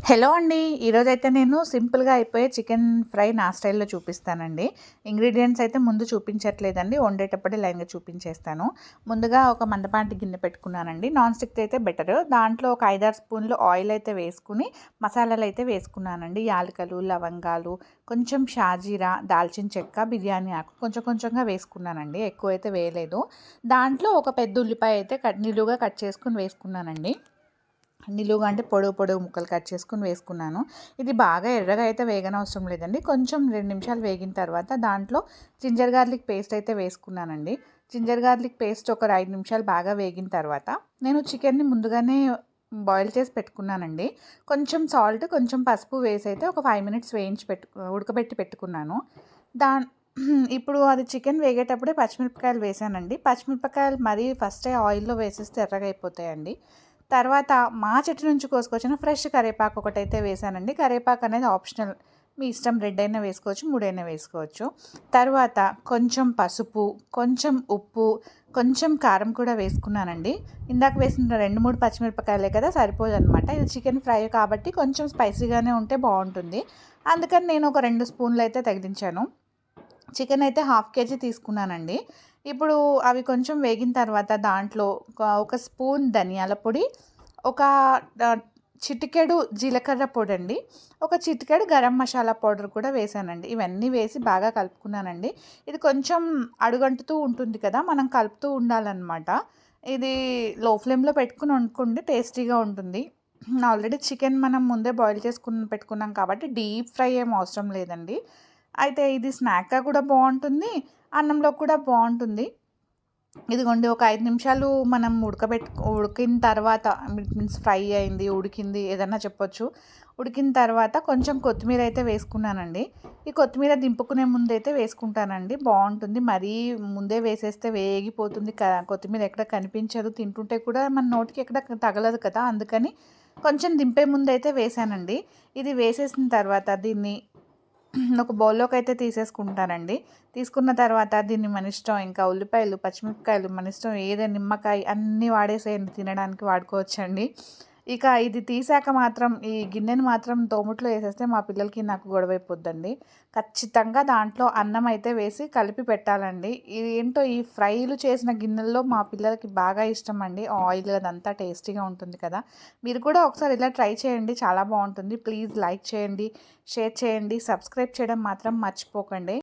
Hello అండి. ఈరోజైతే నేను సింపుల్‌గా అయిపోయే చికెన్ ఫ్రై నా స్టైల్‌లో చూపిస్తానండి. ఇంగ్రీడియెంట్స్ అయితే ముందు చూపించట్లేదండి. వండేటప్పుడే లైన్‌గా చూపించేస్తాను. ముందుగా ఒక మందపాటి గిన్నె పెట్టుకున్నానండి. నాన్ స్టిక్‌ది అయితే బెటరు. దాంట్లో ఒక 5, 6 స్పూన్లు ఆయిల్ అయితే వేసుకుని మసాలాలైతే వేసుకున్నానండి. యాలకులు, లవంగాలు, కొంచెం షాజీరా, దాల్చిన చెక్క, బిర్యానీ ఆకు కొంచెం కొంచెంగా వేసుకున్నానండి. ఎక్కువైతే వేయలేదు. దాంట్లో ఒక పెద్ద ఉల్లిపాయ అయితే నిలువుగా కట్ చేసుకొని వేసుకున్నానండి. నిలువుగా అంటే పొడవు పొడవు ముక్కలు కట్ చేసుకొని వేసుకున్నాను. ఇది బాగా ఎర్రగా అయితే వేగనవసరం లేదండి. కొంచెం 2 నిమిషాలు వేగిన తర్వాత దాంట్లో జింజర్ గార్లిక్ పేస్ట్ అయితే వేసుకున్నానండి. జింజర్ గార్లిక్ పేస్ట్ ఒక 5 నిమిషాలు బాగా వేగిన తర్వాత నేను చికెన్‌ని ముందుగానే బాయిల్ చేసి పెట్టుకున్నానండి. కొంచెం సాల్ట్, కొంచెం పసుపు వేసి అయితే ఒక 5 మినిట్స్ ఉడకబెట్టి పెట్టుకున్నాను. దాన్ ఇప్పుడు అది చికెన్ వేగేటప్పుడే పచ్చిమిరపకాయలు వేసానండి. పచ్చిమిరపకాయలు మరీ ఫస్టే ఆయిల్‌లో వేసేస్తే ఎర్రగా అయిపోతాయండి. తర్వాత మా చెట్టు నుంచి కోసుకొచ్చిన ఫ్రెష్ కరివేపాకు ఒకటైతే వేసానండి. కరివేపాకు అనేది ఆప్షనల్. మీ ఇష్టం, 2 అయినా వేసుకోవచ్చు, 3 అయినా వేసుకోవచ్చు. తర్వాత కొంచెం పసుపు, కొంచెం ఉప్పు, కొంచెం కారం కూడా వేసుకున్నానండి. ఇందాక వేసిన 2, 3 పచ్చిమిరపకాయలే కదా, సరిపోదనమాట. ఇది చికెన్ ఫ్రై కాబట్టి కొంచెం స్పైసీగానే ఉంటే బాగుంటుంది. అందుకని నేను ఒక 2 స్పూన్లు అయితే తగిలించాను. చికెన్ అయితే హాఫ్ కేజీ తీసుకున్నానండి. ఇప్పుడు అవి కొంచెం వేగిన తర్వాత దాంట్లో ఒక స్పూన్ ధనియాల పొడి, ఒక చిటికెడు జీలకర్ర పొడండి, ఒక చిటికెడు గరం మసాలా పౌడర్ కూడా వేసానండి. ఇవన్నీ వేసి బాగా కలుపుకున్నానండి. ఇది కొంచెం అడుగంటుతూ ఉంటుంది కదా, మనం కలుపుతూ ఉండాలన్నమాట. ఇది లో ఫ్లేమ్లో పెట్టుకుని వండుకుంటే టేస్టీగా ఉంటుంది. ఆల్రెడీ చికెన్ మనం ముందే బాయిల్ చేసుకుని పెట్టుకున్నాం కాబట్టి డీప్ ఫ్రై ఏం అవసరం లేదండి. అయితే ఇది స్నాక్‌గా కూడా బాగుంటుంది, అన్నంలో కూడా బాగుంటుంది. ఇదిగోండి ఒక 5 నిమిషాలు మనం ఉడికిన తర్వాత, మీన్స్ ఫ్రై అయింది, ఉడికింది ఏదన్నా చెప్పొచ్చు. ఉడికిన తర్వాత కొంచెం కొత్తిమీర అయితే వేసుకున్నానండి. ఈ కొత్తిమీర దింపుకునే ముందైతే వేసుకుంటానండి, బాగుంటుంది. మరీ ముందే వేసేస్తే వేగిపోతుంది. కొత్తిమీర ఎక్కడ కనిపించదు, తింటుంటే కూడా మన నోటికి ఎక్కడ తగలదు కదా, అందుకని కొంచెం దింపే ముందైతే వేసానండి. ఇది వేసేసిన తర్వాత దీన్ని ఒక బౌల్లోకి అయితే తీసేసుకుంటానండి. తీసుకున్న తర్వాత దీన్ని మన ఇష్టం, ఇంకా ఉల్లిపాయలు, పచ్చిమిరపకాయలు మన ఇష్టం, ఏదైనా నిమ్మకాయ అన్నీ వాడేసేయండి, తినడానికి వాడుకోవచ్చండి. ఇక ఇది తీసాక మాత్రం ఈ గిన్నెని మాత్రం తోముట్లో వేసేస్తే మా పిల్లలకి నాకు గొడవ అయిపోద్దండి. ఖచ్చితంగా దాంట్లో అన్నం అయితే వేసి కలిపి పెట్టాలండి. ఇది ఏంటో ఈ ఫ్రైలు చేసిన గిన్నెల్లో మా పిల్లలకి బాగా ఇష్టం అండి. ఆయిల్ అదంతా టేస్టీగా ఉంటుంది కదా. మీరు కూడా ఒకసారి ఇలా ట్రై చేయండి, చాలా బాగుంటుంది. ప్లీజ్ లైక్ చేయండి, షేర్ చేయండి, సబ్స్క్రైబ్ చేయడం మాత్రం మర్చిపోకండి.